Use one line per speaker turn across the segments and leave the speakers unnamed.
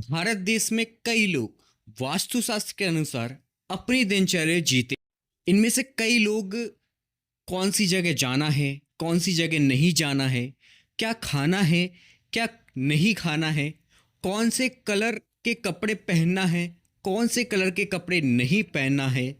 भारत देश में कई लोग वास्तुशास्त्र के अनुसार अपनी दिनचर्या जीते। इनमें से कई लोग कौन सी जगह जाना है, कौन सी जगह नहीं जाना है, क्या खाना है, क्या नहीं खाना है, कौन से कलर के कपड़े पहनना है, कौन से कलर के कपड़े नहीं पहनना है,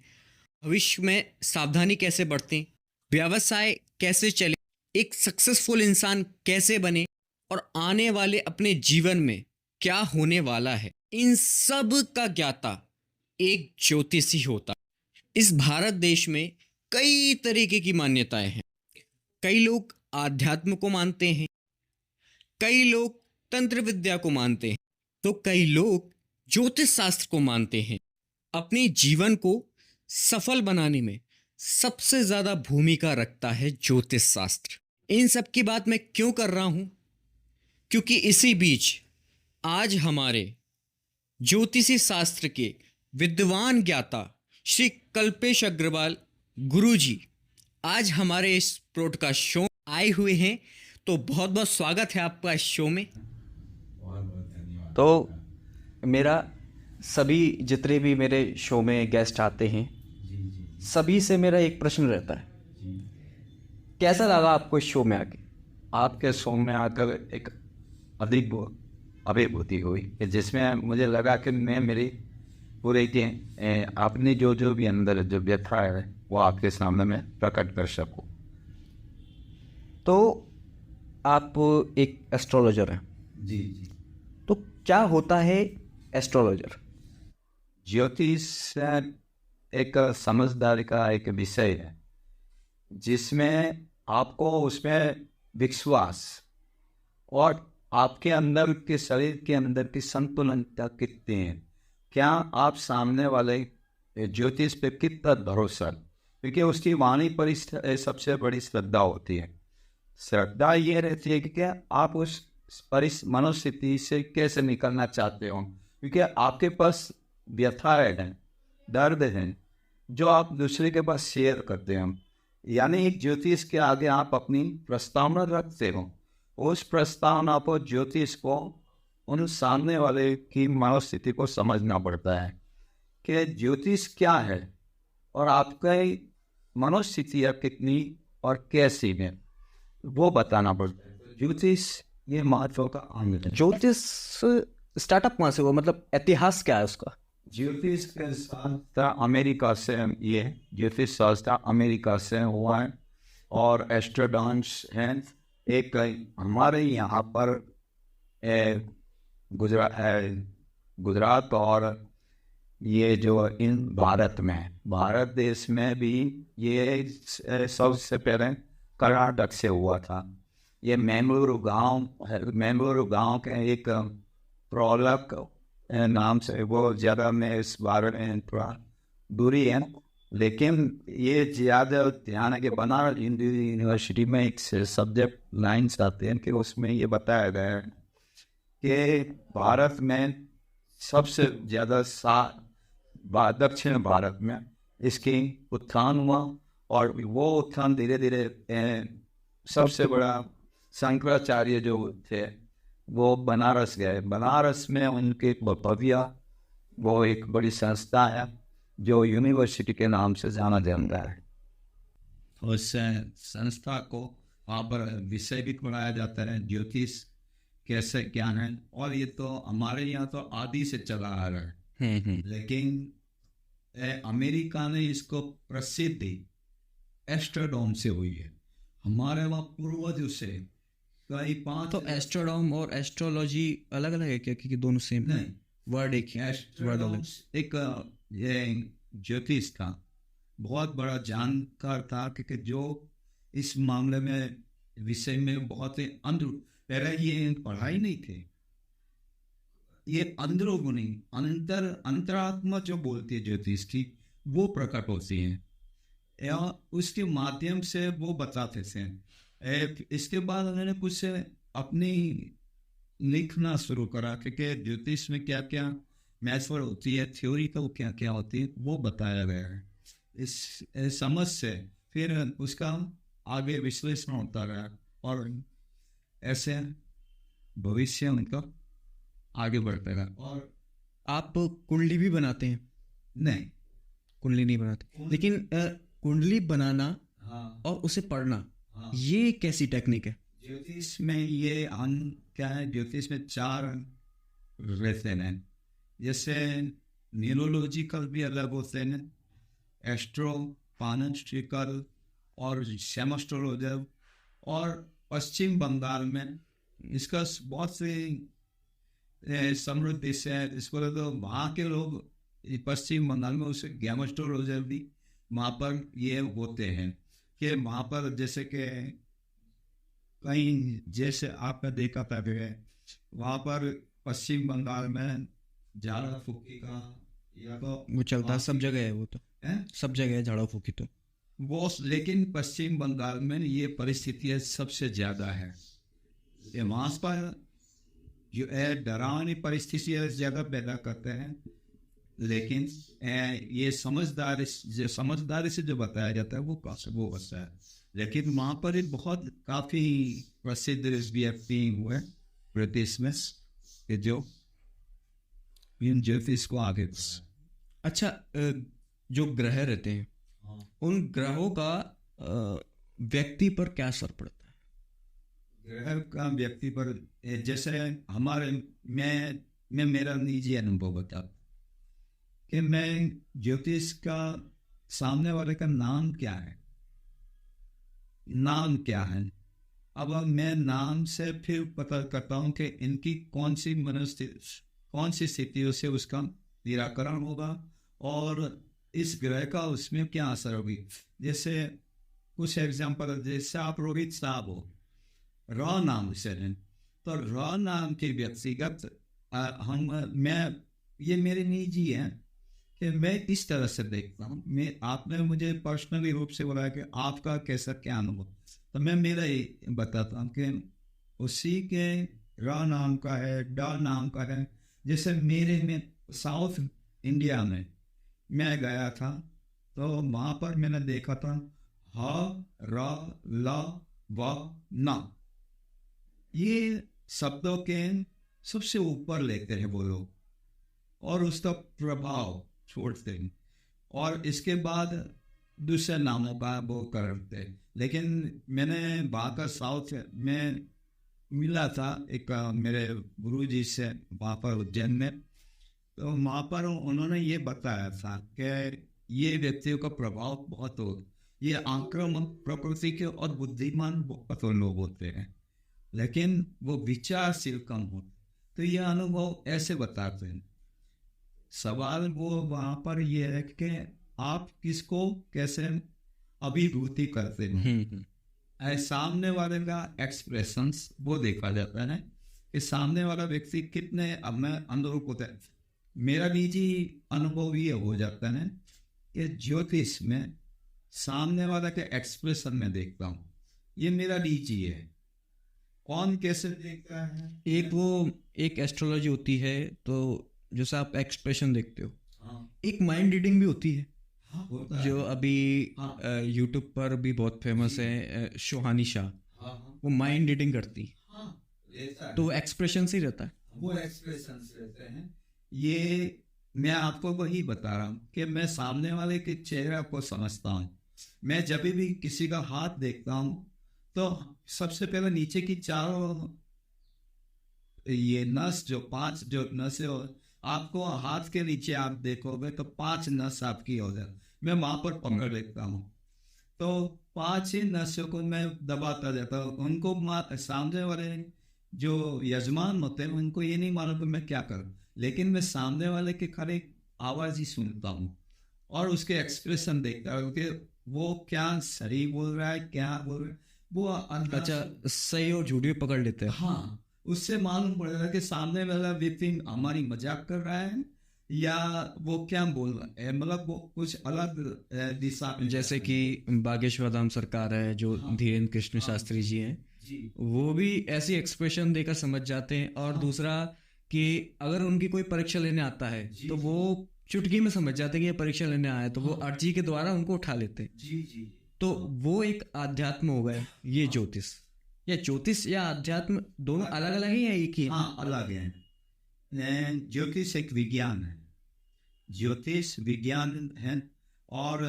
भविष्य में सावधानी कैसे बरतें, व्यवसाय कैसे चले, एक सक्सेसफुल इंसान कैसे बने और आने वाले अपने जीवन में क्या होने वाला है, इन सब का ज्ञाता एक ज्योतिषी होता है। इस भारत देश में कई तरीके की मान्यताएं हैं। कई लोग आध्यात्म को मानते हैं, कई लोग तंत्र विद्या को मानते हैं, तो कई लोग ज्योतिष शास्त्र को मानते हैं। अपने जीवन को सफल बनाने में सबसे ज्यादा भूमिका रखता है ज्योतिष शास्त्र। इन सब की बात मैं क्यों कर रहा हूं? क्योंकि इसी बीच आज हमारे ज्योतिषी शास्त्र के विद्वान ज्ञाता श्री कल्पेश अग्रवाल गुरुजी आज हमारे इस पॉडकास्ट शो आए हुए हैं। तो बहुत बहुत स्वागत है आपका इस शो में।
तो मेरा सभी जितने भी मेरे शो में गेस्ट आते हैं सभी से मेरा एक प्रश्न रहता है, कैसा लगा आपको इस शो में आके?
आपके शो में आकर एक अधिक अभिभूति हुई कि जिसमें मुझे लगा कि मैं मेरी पूरे के अपनी जो भी अंदर जो व्यथा है वो आपके सामने में प्रकट कर सकूं।
तो आप एक एस्ट्रोलॉजर हैं,
जी।
तो क्या होता है एस्ट्रोलॉजर?
ज्योतिष एक समझदारी का एक विषय है जिसमें आपको उसमें विश्वास और आपके अंदर के शरीर के अंदर की संतुलनता कितनी है, क्या आप सामने वाले ज्योतिष पे कितना भरोसा, क्योंकि उसकी वाणी पर सबसे बड़ी श्रद्धा होती है। श्रद्धा ये रहती है कि क्या आप उस मनोस्थिति से कैसे निकलना चाहते हो, क्योंकि आपके पास व्यथा है, दर्द है जो आप दूसरे के पास शेयर करते हो। यानी एक ज्योतिष के आगे आप अपनी प्रस्तावना रखते हो, उस प्रस्तावना पर ज्योतिष को उन सामने वाले की मनोस्थिति को समझना पड़ता है कि ज्योतिष क्या है और आपका मनोस्थिति कितनी और कैसी है वो बताना पड़ता है। ज्योतिष ये महत्व का अंग है।
ज्योतिष स्टार्टअप कहाँ से हुआ, मतलब इतिहास क्या है उसका?
ज्योतिष के शास्त्र अमेरिका से, ये ज्योतिष शास्त्र अमेरिका से हुआ है और एस्ट्रोडॉन्स हैं एक हमारे यहाँ पर गुजरात और ये जो इन भारत देश में भी ये सबसे पहले कर्नाटक से हुआ था। ये मैंगलुरु गांव के एक प्रोलक नाम से, वो ज़्यादा में इस बारे में थोड़ा दूरी है, लेकिन ये ज़्यादा ध्यान है कि बनारस हिंदू यूनिवर्सिटी में एक सब्जेक्ट लाइन्स आते हैं कि उसमें ये बताया गया है कि भारत में सबसे ज़्यादा दक्षिण भारत में इसकी उत्थान हुआ और वो उत्थान धीरे धीरे सबसे बड़ा शंकराचार्य जो थे वो बनारस गए। बनारस में उनके भव्य वो एक बड़ी संस्था है जो यूनिवर्सिटी के नाम से जाना जाता है। उस संस्था को वहाँ पर विषय भी पढ़ाया जाता है, ज्योतिष कैसे क्या है। और ये तो हमारे यहाँ तो आदि से चला आ रहा है, लेकिन अमेरिका ने इसको प्रसिद्धि एस्ट्रोडॉम से हुई है। हमारे वहाँ पूर्वजों से कई 5।
तो एस्ट्रोनॉम और एस्ट्रोलॉजी अलग अलग है क्या, क्योंकि दोनों सेम
नहीं,
वर्ड एक ही? वर्ड अलग।
एक ये ज्योतिष था, बहुत बड़ा जानकार था, क्योंकि जो इस मामले में विषय में बहुत ही पहले ये पढ़ाई नहीं थे, ये अंदरूनी अंतरात्मा जो बोलती है ज्योतिष की वो प्रकट होती है या उसके माध्यम से वो बताते थे। इसके बाद उन्होंने कुछ अपनी लिखना शुरू करा कि ज्योतिष में क्या क्या मैथड होती है, थ्योरी तो क्या क्या होती है वो बताया गया है। इस समझ से फिर उसका आगे विश्लेषण होता रहा और ऐसे भविष्य उनका आगे बढ़ते रहे। और
आप कुंडली भी बनाते हैं?
नहीं,
कुंडली नहीं बनाते, लेकिन कुंडली बनाना
हाँ
और उसे पढ़ना,
हाँ,
ये कैसी टेक्निक है?
ज्योतिष में ये क्या है, ज्योतिष में 4 रहते हैं। जैसे न्यूरोलॉजिकल भी अलग होते हैं, एस्ट्रो, पानस्ट्रिकल और सेमस्ट्रोलॉजर। और पश्चिम बंगाल में इसका बहुत से समृद्ध देश है, इसको तो वहाँ के लोग पश्चिम बंगाल में उसे गैमस्ट्रोलॉजर भी वहाँ पर ये होते हैं कि वहाँ पर जैसे कि कहीं, जैसे आपने देखा था वहाँ पर पश्चिम बंगाल में झाड़ा फूकी का या तो
वो चलता है, सब जगह है वो तो,
है
सब जगह है झाड़ा फूकी तो।
वो, लेकिन पश्चिम बंगाल में ये परिस्थितियाँ सबसे ज्यादा है। ये वहाँ पर जो है डरावनी परिस्थितियाँ ज्यादा पैदा करते हैं, लेकिन ये समझदारी से जो बताया जाता है वो होता है। लेकिन वहाँ पर एक काफी प्रसिद्ध व्यक्ति हुए ब्रिटिश में कि जो इन ज्योतिष को आगे
अच्छा, जो ग्रह रहते हैं, उन ग्रहों का व्यक्ति पर क्या असर पड़ता है?
ग्रह का व्यक्ति पर, जैसे हमारे मैं मेरा निजी अनुभव बता कि मैं ज्योतिष का सामने वाले का नाम क्या है, अब मैं नाम से फिर पता करता हूँ कि इनकी कौन सी स्थितियों से उसका निराकरण होगा और इस ग्रह का उसमें क्या असर होगी। जैसे कुछ एग्जांपल, जैसे आप रोहित साहब हो, र नाम से हैं, तो र नाम के व्यक्तिगत ये मेरे निजी है कि मैं इस तरह से देखता हूँ। आपने मुझे पर्सनली रूप से बोला कि आपका कैसा क्या अनुभव, तो मैं मेरा ही बताता हूँ कि उसी के र नाम का है, ड नाम का है। जैसे मेरे में साउथ इंडिया में मैं गया था, तो वहाँ पर मैंने देखा था ह, र, ल, व, न, ये शब्दों के सबसे ऊपर लेते हैं वो लोग और उसका प्रभाव छोड़ते हैं, और इसके बाद दूसरे नामों का वो करते हैं। लेकिन मैंने वहाँ का साउथ में मिला था एक मेरे गुरुजी से वहाँ पर उज्जैन में, तो वहाँ पर उन्होंने ये बताया था कि ये व्यक्तियों का प्रभाव बहुत हो, ये आक्रामक प्रकृति के और बुद्धिमान बहुत लोग होते हैं, लेकिन वो विचारशील कम होते। तो ये अनुभव ऐसे बताते हैं। सवाल वो वहाँ पर ये है कि आप किसको कैसे अभिभूति करते हैं। सामने वाले का एक्सप्रेशंस वो देखा जाता है कि सामने वाला व्यक्ति कितने अनुरूप होता है। मेरा निजी अनुभव ये हो जाता है कि ज्योतिष में सामने वाला के एक्सप्रेशन में देखता हूँ, ये मेरा निजी है। कौन कैसे देखता है,
एक एस्ट्रोलॉजी होती है, तो जैसे आप एक्सप्रेशन देखते हो,
हाँ,
एक माइंड रीडिंग भी होती है,
हाँ, होता
जो
है।
अभी
हाँ,
यूट्यूब पर भी बहुत फेमस है, शोहानी शाह,
हाँ,
वो माइंड रीडिंग करती है,
हाँ, ऐसा है।
तो एक्सप्रेशन से ही रहता है।
वो एक्सप्रेशन रहते हैं। ये मैं आपको वही बता रहा हूँ कि मैं सामने वाले के चेहरे को समझता हूँ। मैं जब भी किसी का हाथ देखता हूँ तो सबसे पहले नीचे की चारों ये नस, जो 5 जो नसें हो, आपको हाथ के नीचे आप देखोगे तो 5 नस आपकी हो जाए, मैं वहां पर पकड़ लेता हूँ, तो 5 ही नसों को मैं दबाता जाता हूँ। उनको सामने वाले जो यजमान होते हैं उनको ये नहीं मालूम कि मैं क्या करूँ, लेकिन मैं सामने वाले के खाली आवाज ही सुनता हूँ और उसके एक्सप्रेशन देखता हूँ कि वो क्या सही बोल रहा है, क्या बोल रहा है, वो
अच्छा, सही और झूठी पकड़ लेते हैं।
हाँ, उससे मालूम पड़ेगा कि सामने वाला व्यक्ति हमारी मजाक कर रहा है या वो क्या बोल रहा है, मतलब वो कुछ अलग दिशा में।
जैसे कि बागेश्वर धाम सरकार है, जो धीरेन्द्र कृष्ण शास्त्री जी हैं, वो भी ऐसी एक्सप्रेशन देकर समझ जाते हैं। और दूसरा कि अगर उनकी कोई परीक्षा लेने आता है तो वो चुटकी में समझ जाते हैं कि ये परीक्षा लेने आया है, तो वो अर्जी के द्वारा उनको उठा लेते हैं। तो वो एक आध्यात्म हो गया। ये ज्योतिष या अध्यात्म दोनों अलग अलग ही है, एक ही है?
हाँ, अलग है। ज्योतिष एक विज्ञान है, ज्योतिष विज्ञान है। और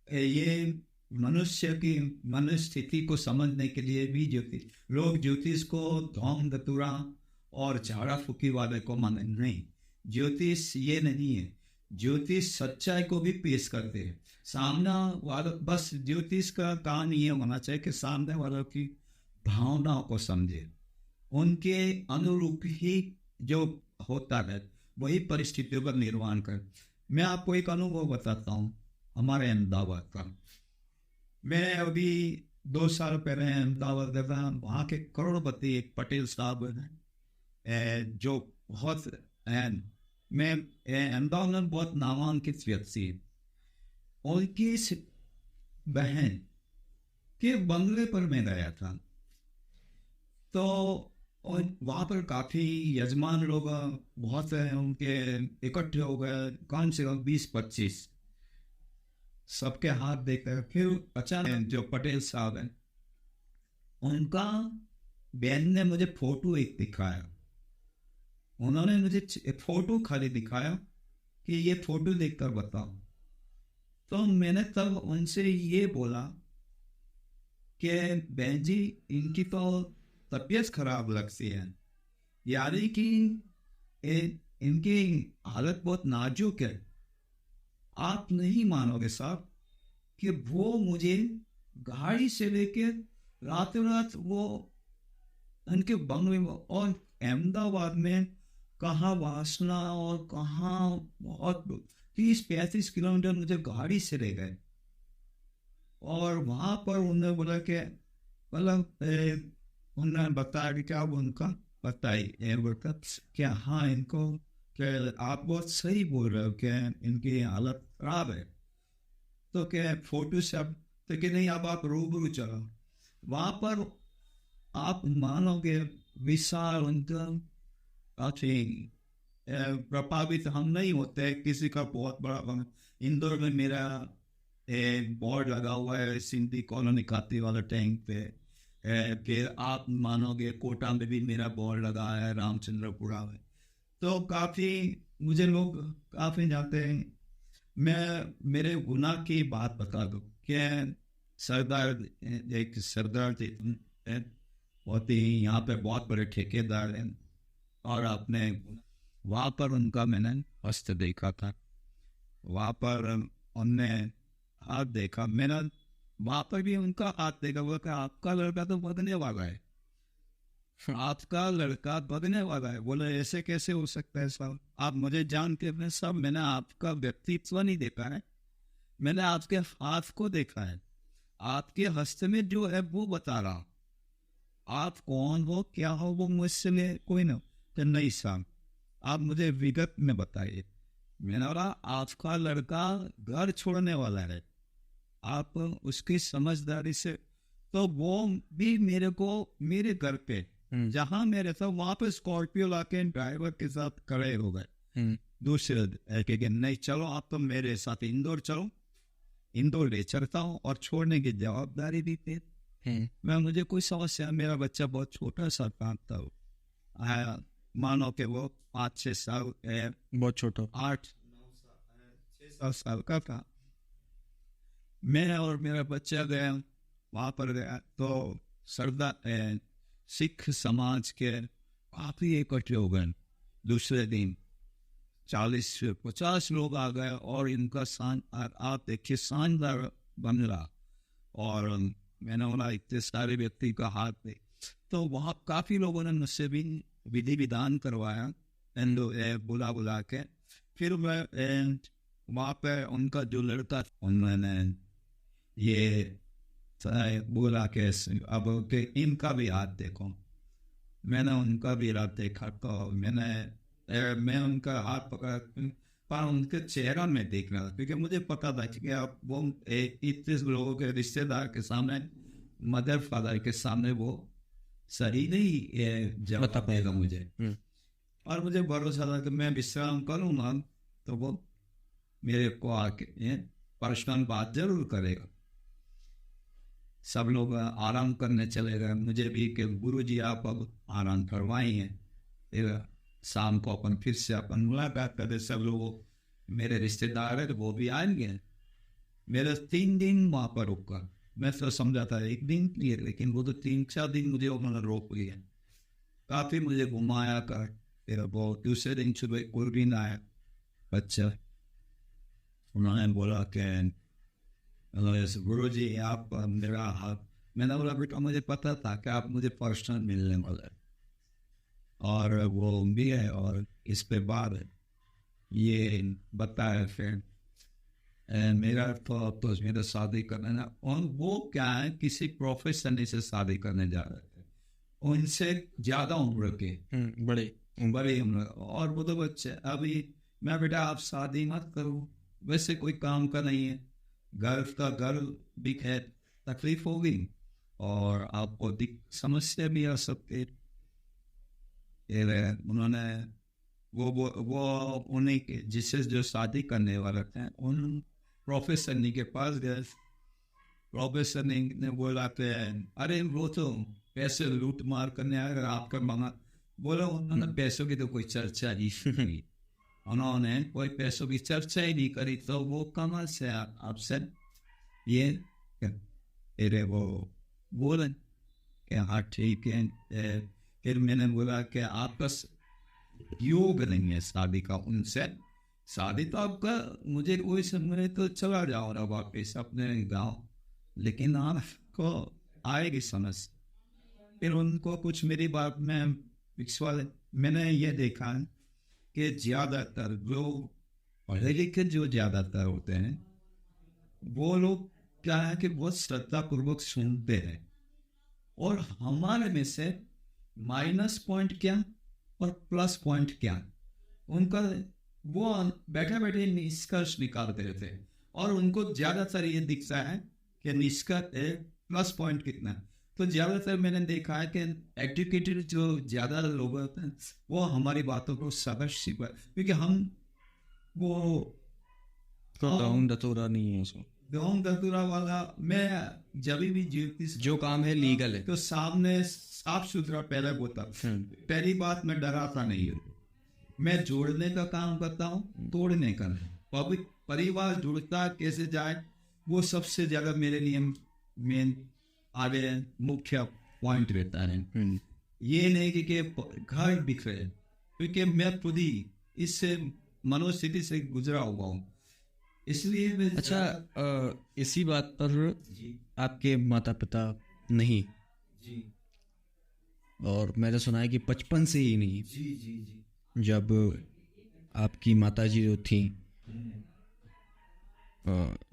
ये मनुष्य की मनस्थिति को समझने के लिए भी ज्योतिष, लोग ज्योतिष को धौम धतूरा और झाड़ा फूकी वाले को माने नहीं। ज्योतिष ये नहीं है, ज्योतिष सच्चाई को भी पेश करते हैं सामने वाला। बस ज्योतिष का काम ये होना चाहिए कि सामने वालों की भावनाओं को समझे, उनके अनुरूप ही जो होता है वही परिस्थितियों का निर्माण कर। मैं आपको एक अनुभव बताता हूँ हमारे अहमदाबाद का। मैं अभी 2 साल पहले अहमदाबाद गया था। वहाँ के करोड़पति एक पटेल साहब हैं जो बहुत मैं अहमदाबाद में बहुत नामांकित व्यक्ति है। उनकी बहन के बंगले पर मैं गया था, तो और वहाँ पर काफ़ी यजमान लोग बहुत हैं, उनके इकट्ठे हो गए, कम से कम 20-25 सबके हाथ देखकर। फिर अचानक जो पटेल साहब हैं उनका बहन ने मुझे फोटो एक दिखाया। उन्होंने मुझे फोटो खाली दिखाया कि ये फोटो देखकर बताओ। तो मैंने तब उनसे ये बोला कि बहन जी, इनकी तो तबीयत खराब लगती है, यानी कि इनकी हालत बहुत नाजुक है। आप नहीं मानोगे साहब कि वो मुझे गाड़ी से लेके रातों रात वो उनके बंगले में, और अहमदाबाद में कहाँ वासना और कहाँ बहुत 30-35 किलोमीटर मुझे गाड़ी से ले गए। और वहाँ पर उन्होंने बोला कि मतलब उन्होंने बताया कि क्या उनका बताइए बोलता क्या, हाँ इनको क्या आप बहुत सही बोल रहे हो क्या इनकी हालत खराब है। तो क्या फोटो से अब तो कि नहीं, अब आप रूबरू चलो। वहाँ पर आप मानोगे विशाल उनका काफी प्रभावित हम नहीं होते किसी का बहुत बड़ा। इंदौर में मेरा बोर्ड लगा हुआ है सिंधी कॉलोनी खाती वाला टैंक पे। फिर आप मानोगे कोटा में भी मेरा बोर्ड लगा है, रामचंद्रपुरा में। तो काफ़ी मुझे लोग काफ़ी जाते हैं। मैं मेरे गुनाह की बात बता दूँ कि सरदार एक सरदार थे, बहुत ही यहाँ पे बहुत बड़े ठेकेदार हैं, और आपने वहाँ पर उनका मैंने हस्त देखा था। वहाँ पर उनने हाथ देखा, मैंने वहाँ पर भी उनका हाथ देखा। वो कहा आपका लड़का तो बदलने वाला है, आपका लड़का बदलने वाला है। बोले ऐसे कैसे हो सकता है साहब, आप मुझे जानते हैं सब, मैंने आपका व्यक्तित्व नहीं देखा है, मैंने आपके हाथ को देखा है, आपके हस्त में जो है वो बता रहा। आप कौन हो क्या हो वो मुझसे कोई ना, तो नहीं साहब आप मुझे विगत में बताइए। मैंने बोला आपका लड़का घर छोड़ने वाला है, आप उसकी समझदारी से। तो वो भी मेरे को मेरे घर पे जहां मैं रहता हूँ वहां पे स्कॉर्पियो लाके ड्राइवर के साथ खड़े हो गए। दूसरे के नहीं चलो आप तो मेरे साथ इंदौर चलो, इंदौर ले चलता हूँ, और छोड़ने की जवाबदारी भी थी। मैं मुझे कोई समस्या, मेरा बच्चा बहुत छोटा सा था, मानो कि वो 5-6 साल,
बहुत छोटा,
8-9 साल का था। मैं और मेरा बच्चा गया वहाँ पर गया, तो सरदार सिख समाज के काफी इकट्ठे हो गए। दूसरे दिन 40-50 लोग आ गए, और इनका आप देखिए शानदार बंगला, और मैंने बोला इतने सारे व्यक्ति का हाथ पे। तो वहाँ काफी लोगों ने मुझसे भी विधि विधान करवाया बुला के। फिर मैं वहाँ पे उनका जो लड़का, उन्होंने ये बोला कि अब के इनका भी हाथ देखो। मैंने उनका भी हाथ देखा, तो मैं उनका हाथ पकड़ा, पर उनके चेहरा में देख रहा था, क्योंकि मुझे पता था कि अब वो इतने लोगों के रिश्तेदार के सामने, मदर फादर के सामने वो सही नहीं जवाब देगा मुझे। और मुझे भरोसा था कि मैं विश्राम करूँगा तो वो मेरे को आके पर्सनल बात जरूर करेगा। सब लोग आराम करने चले गए, मुझे भी कि गुरुजी आप अब आराम करवाई हैं। फिर शाम को अपन फिर से अपन मुलाकात करते, सब लोग मेरे रिश्तेदार है तो वो भी आएंगे। मेरा 3 दिन वहाँ पर रुका। मैं तो समझा था 1 दिन के लिए, लेकिन वो तो 3-4 दिन मुझे उन्होंने रोक लिया। काफ़ी मुझे घुमाया कर, फिर वो दूसरे दिन सुबह कोई दिन आया बच्चा, उन्होंने बोला कि गुरु जी आप मेरा हाथ, मैंने बोला बेटा मुझे पता था कि आप मुझे पर्सनल मिलने वाला है, और वो भी है, और इस पे बाद ये बताया फिर मेरा तो मेरा शादी करना ना, और वो क्या है किसी प्रोफेशन से शादी करने जा रहे थे, उनसे ज़्यादा उम्र के, बड़ी उम्र, और वो तो बच्चे। अभी मैं बेटा आप शादी मत करो, वैसे कोई काम का नहीं है, घर भी है, तकलीफ होगी और आपको समस्या भी आ सकती है। उन्होंने वो उन्हीं के जिससे जो शादी करने वाले थे उन प्रोफेसर के पास गए। प्रोफेसर ने बोला कि अरे वो तो पैसे लूट मार करने आएगा आपका मांगा। बोला उन्होंने पैसों की तो कोई चर्चा ही नहीं, उन्होंने कोई पैसों की चर्चा ही नहीं करी, तो वो कहाँ से आपसे ये अरे वो बोले कि हाँ ठीक है। फिर मैंने बोला कि आपका योग नहीं है शादी का उनसे, शादी तो आपका मुझे कोई समय तो चला जाओ ना वापिस अपने गाँव, लेकिन आपको आएगी समझ। फिर उनको कुछ मेरी बात में विश्वास, मैंने ये देखा कि ज़्यादातर जो पढ़े लिखे जो ज़्यादातर होते हैं वो लोग क्या है कि बहुत श्रद्धापूर्वक सुनते हैं, और हमारे में से माइनस पॉइंट क्या और प्लस पॉइंट क्या, उनका वो बैठे बैठे निष्कर्ष निकालते रहते हैं, और उनको ज़्यादातर ये दिखता है कि निष्कर्ष प्लस पॉइंट कितना। तो ज़्यादातर मैंने देखा है कि एजुकेटेड जो ज़्यादा लोग होते हैं वो हमारी बातों को समझ, क्योंकि हम वो
दतूरा नहीं है उसमें,
गाँव दतूरा वाला। मैं जब भी ज्योतिष
जो काम है लीगल है
तो सामने साफ सुथरा पहले बोलता, पहली बात मैं डराता नहीं हूँ, मैं जोड़ने का काम करता हूँ, तोड़ने का नहीं। परिवार जुड़ता कैसे जाए वो सबसे ज्यादा मेरे लिए मेन आगे मुख्य पॉइंट रहता है। ये नहीं कि घर बिखरे, क्योंकि मैं खुद ही इससे मनोस्थिति से गुजरा हुआ हूँ, इसलिए मैं
अच्छा इसी बात पर आपके माता पिता नहीं
जी,
और मैंने सुना है कि बचपन से ही नहीं,
जी जी जी,
जब आपकी माताजी जो थी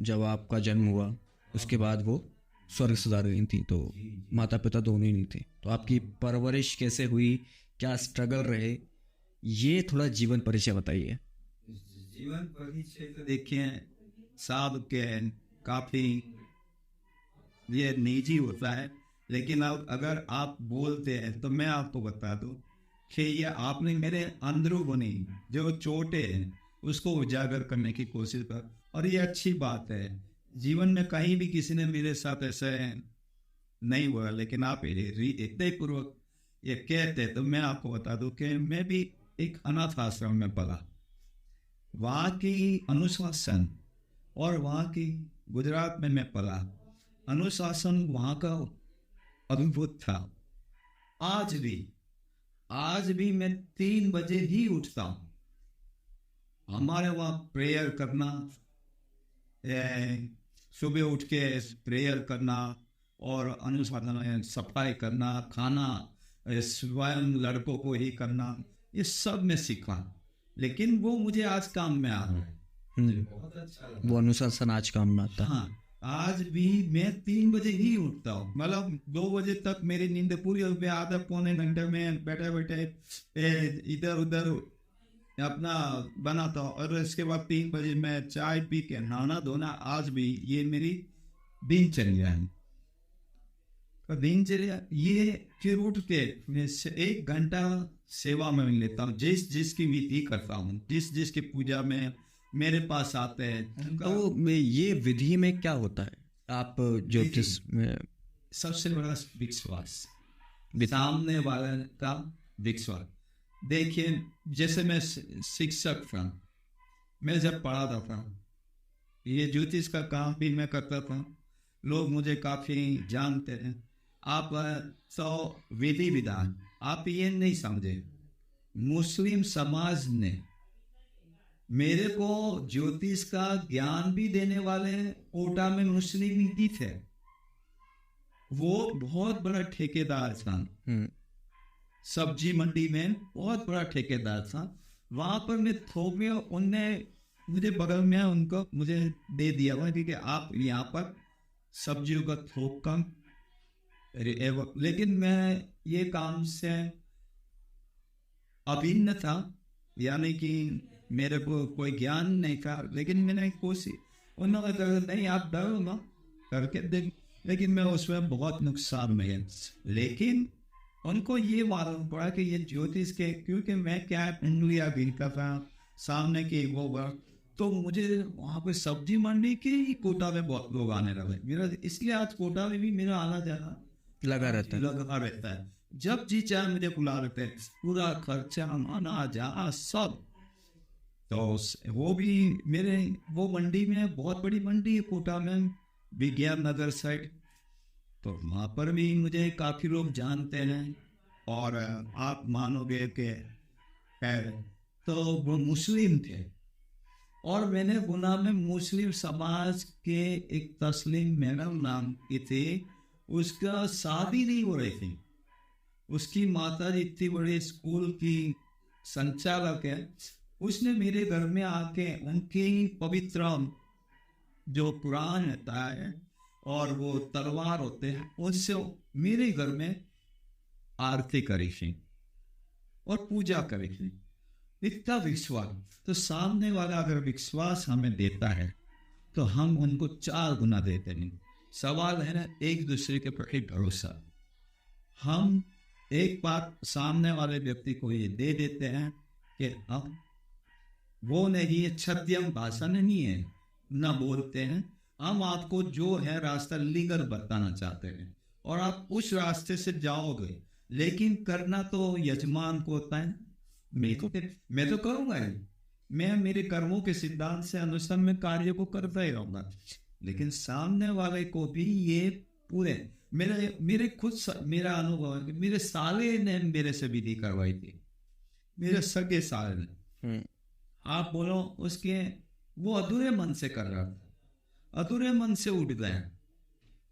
जब आपका जन्म हुआ उसके बाद वो स्वर्ग सुधार गई थी, तो माता पिता दोनों ही नहीं थे, तो आपकी परवरिश कैसे हुई, क्या स्ट्रगल रहे, ये थोड़ा जीवन परिचय बताइए।
जीवन परिचय तो देखिए साहब के काफी ये निजी होता है, लेकिन अब अगर आप बोलते हैं तो मैं आपको बता दूं कि ये आपने मेरे अंदरूनी जो चोटें हैं उसको उजागर करने की कोशिश कर, और ये अच्छी बात है। जीवन में कहीं भी किसी ने मेरे साथ ऐसे नहीं हुआ, लेकिन आप इतने पूर्वक ये कहते तो मैं आपको बता दूं कि मैं भी एक अनाथ आश्रम में पढ़ा। वहाँ की अनुशासन और वहाँ की गुजरात में मैं पढ़ा, अनुशासन वहाँ का अद्भुत था। आज भी मैं 3 बजे ही उठता हूँ। हमारे वहाँ प्रेयर करना, सुबह उठ के प्रेयर करना और अनुशासन, सफाई करना, खाना स्वयं लड़कों को ही करना, ये सब मैं सीखा, लेकिन वो मुझे आज काम में आ रहा है। बहुत अच्छा लगा।
वो अनुशासन आज काम में आता है।
हाँ, आज भी मैं 3 बजे ही उठता हूँ, मतलब 2 बजे तक मेरी नींद पूरी हो गई, आधा पौने घंटे में बैठे बैठे इधर उधर अपना बनाता हूँ, और इसके बाद 3 बजे मैं चाय पी के नहाना धोना, आज भी ये मेरी दिनचर्या है। तो दिनचर्या ये फिर उठ के मैं 1 घंटा सेवा में लेता हूँ, जिसकी विधि करता हूँ, जिसकी पूजा में मेरे पास आते हैं।
तो ये विधि में क्या होता है, आप ज्योतिष में?
सबसे बड़ा विश्वास, सामने वाले का विश्वास। देखिए, जैसे मैं शिक्षक था, मैं जब पढ़ाता था, ये ज्योतिष का काम भी मैं करता था, लोग मुझे काफ़ी जानते हैं। आप तो विधि विधान आप ये नहीं समझे, मुस्लिम समाज ने मेरे को ज्योतिष का ज्ञान भी देने वाले कोटा में मुस्लिम ही थे। वो बहुत बड़ा ठेकेदार था, सब्जी मंडी में बहुत बड़ा ठेकेदार था। वहां पर मैं थोक में, उनने मुझे बगल में उनको मुझे दे दिया हुआ, क्योंकि आप यहाँ पर सब्जियों का थोक का, लेकिन मैं ये काम से अभिन्न था, यानी कि मेरे को कोई ज्ञान नहीं था, लेकिन मैंने कोशिश, उन्होंने कहा नहीं आप डरो ना, करके देख, लेकिन मैं उसमें बहुत नुकसान में है। लेकिन उनको ये मालूम पड़ा कि ये ज्योतिष के, क्योंकि मैं क्या इंडिया गिरता था सामने की वो बात, तो मुझे वहाँ पे सब्जी मंडी के ही कोटा में बहुत लोग आने लगे मेरा, इसलिए आज कोटा में भी मेरा आना जाना
लगा
रहता है। जब जी चाहे मुझे बुला लेते हैं, पूरा खर्चा आना जा सब। तो वो भी मेरे, वो मंडी में बहुत बड़ी मंडी है कोटा में, विज्ञान नगर साइड, तो वहाँ पर भी मुझे काफ़ी लोग जानते हैं। और आप मानोगे कि तो वो मुस्लिम थे, और मैंने गुना में मुस्लिम समाज के एक तस्लीम मैडम नाम की थी, उसका शादी नहीं हो रही थी, उसकी माता जी इतनी बड़ी स्कूल की संचालक है, उसने मेरे घर में आके उनके पवित्र जो कुरान होता है और वो तलवार होते हैं, उससे मेरे घर में आरती करी थी और पूजा करी थी। इतना विश्वास, तो सामने वाला अगर विश्वास हमें देता है तो हम उनको 4 गुना देते हैं। सवाल है ना एक दूसरे के प्रति भरोसा। हम एक बात सामने वाले व्यक्ति को ये दे देते हैं कि हम वो नहीं, छद्यम भाषा नहीं है, ना बोलते हैं, हम आपको जो है रास्ता लीगल बताना चाहते हैं और आप उस रास्ते से जाओगे, लेकिन करना तो यजमान को होता है। मैं तो करूंगा ही, मैं मेरे कर्मों के सिद्धांत से अनुसार में कार्य को करता ही रहूंगा, लेकिन सामने वाले को भी ये पूरे मेरे खुद मेरा अनुभव है कि मेरे साले ने मेरे से विधि करवाई थी, मेरे सगे साले ने। आप बोलो उसके, वो अधूरे मन से कर रहा था, अधूरे मन से उठ गए।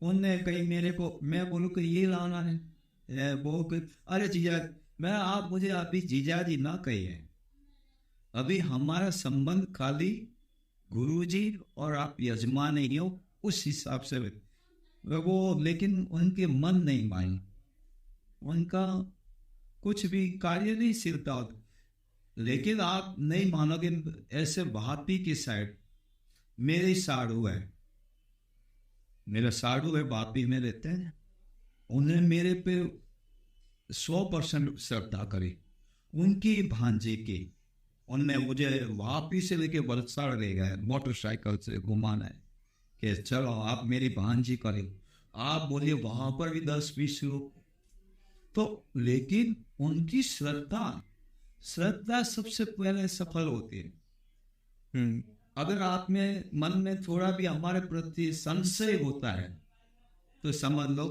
उनने कहीं मेरे को, मैं बोलूँ कि ये लाना है, वो अरे जीजा, मैं आप मुझे अभी जीजा जी ना कहिए, अभी हमारा संबंध खाली गुरुजी और आप यजमान ही हो, उस हिसाब से वो, लेकिन उनके मन नहीं माने, उनका कुछ भी कार्य नहीं सिरता होता। लेकिन आप नहीं मानोगे, ऐसे भापी की साइड मेरी साड़ू है, मेरा साड़ू है, भापी में रहते हैं, उन्हें मेरे पे 100% श्रद्धा करी, उनकी भांजे की। उनने मुझे वापी से लेके वलसाड़ ले गए, मोटरसाइकिल से घुमाना है कि चलो आप मेरी भांजी करें, आप बोलिए वहां पर भी 10-20 लोग, तो लेकिन उनकी श्रद्धा सबसे पहले सफल होती है। अगर आप में मन में थोड़ा भी हमारे प्रति संशय होता है तो समझ लो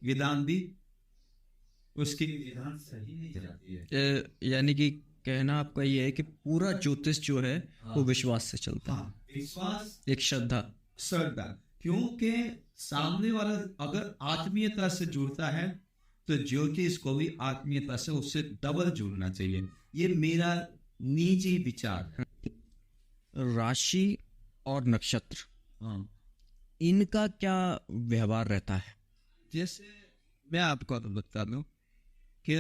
विधान भी उसकी विधान सही नहीं जाती है।
यानी कि कहना आपका ये है कि पूरा ज्योतिष जो है वो विश्वास से चलता है।
विश्वास,
एक श्रद्धा,
क्योंकि सामने वाला अगर आत्मीयता से जुड़ता है तो ज्योतिष को भी आत्मीयता से उससे डबल जुड़ना चाहिए। ये मेरा निजी विचार है।
राशि और नक्षत्र, इनका क्या व्यवहार रहता है?
जैसे मैं आपको बता दूं कि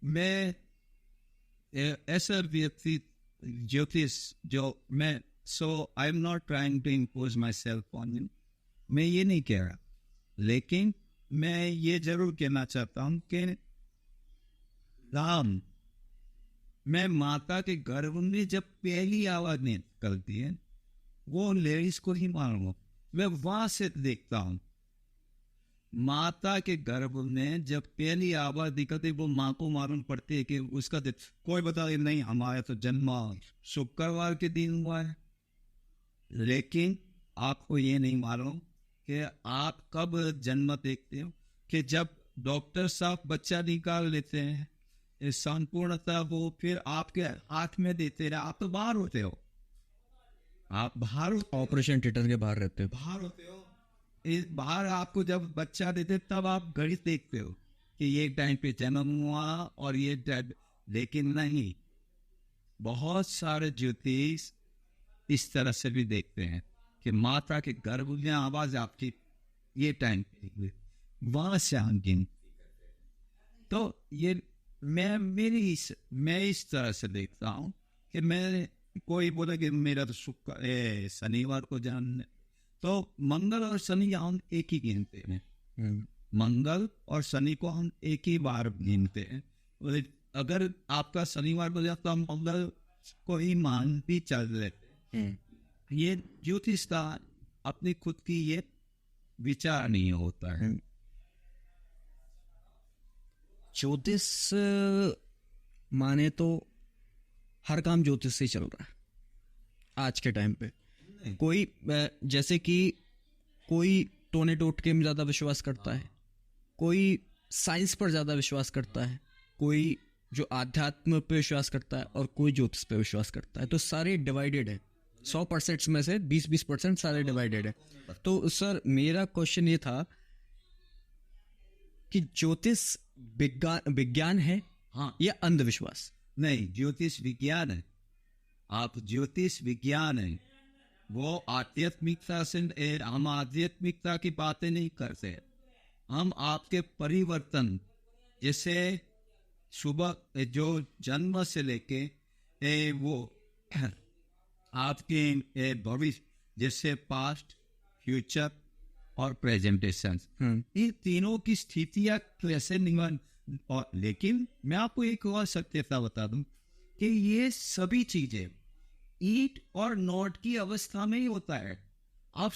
मैं ऐसा व्यक्ति ज्योतिष जो मैं, so I am not trying to impose myself on you, मैं ये नहीं कह रहा, लेकिन मैं ये जरूर कहना चाहता हूँ कि राम, मैं माता के गर्भ में जब पहली आवाज निकलती है वो लेडीज को ही मानूंगा, मैं वहां से देखता हूँ। माता के गर्भ में जब पहली आवाज दिखती वो माँ को मालूम पड़ती है कि उसका दिन, कोई बता दे नहीं हमारा तो जन्म शुक्रवार के दिन हुआ है, लेकिन आपको ये नहीं मालूम कि आप कब जन्म देखते हो कि जब डॉक्टर साहब बच्चा निकाल लेते हैं, ये संपूर्णता वो फिर आपके हाथ में देते हैं, आप तो बाहर होते हो, आप बाहर
ऑपरेशन थिएटर के बाहर रहते हो।
बाहर होते हो, इस बाहर आपको जब बच्चा देते तब आप घड़ी देखते हो कि ये टाइम पे जन्म हुआ और ये टाइम, लेकिन नहीं, बहुत सारे ज्योतिष इस तरह से भी देखते हैं कि माता के गर्भ में आवाज आपकी ये टाइम पे वहां से हम गिन, तो ये मैं इस तरह से देखता हूँ कि मैं, कोई बोले कि मेरा तो शनिवार को जानने, तो मंगल और शनि हम एक ही गिनते हैं, मंगल और शनि को हम एक ही बार गिनते हैं। और अगर आपका शनिवार को जाता, हम मंगल को ही मान भी चल लेते हैं। ये ज्योतिष का अपनी खुद की ये विचार नहीं होता है।
ज्योतिष माने तो हर काम ज्योतिष से ही चल रहा है आज के टाइम पे। कोई जैसे कि कोई टोने टोटके में ज़्यादा विश्वास करता है, कोई साइंस पर ज़्यादा विश्वास करता है, कोई जो आध्यात्म पे विश्वास करता है और कोई ज्योतिष पे विश्वास करता है। तो सारे डिवाइडेड है, 100% में से 20% सारे डिवाइडेड है। तो सर मेरा क्वेश्चन ये था कि ज्योतिष विज्ञान है
हाँ
या अंधविश्वास?
नहीं, ज्योतिष विज्ञान है। आप ज्योतिष विज्ञान है, वो आध्यात्मिकता से, हम आध्यात्मिकता की बातें नहीं करते, हम आपके परिवर्तन, जैसे सुबह जो जन्म से लेके वो आपके भविष्य, जैसे पास्ट, फ्यूचर और प्रेजेंटेशन, इन तीनों की स्थितियां कैसे निवारण। और लेकिन मैं आपको एक और सत्यता बता दूं कि ये सभी चीजें ईट और नॉट की अवस्था में ही होता है। आप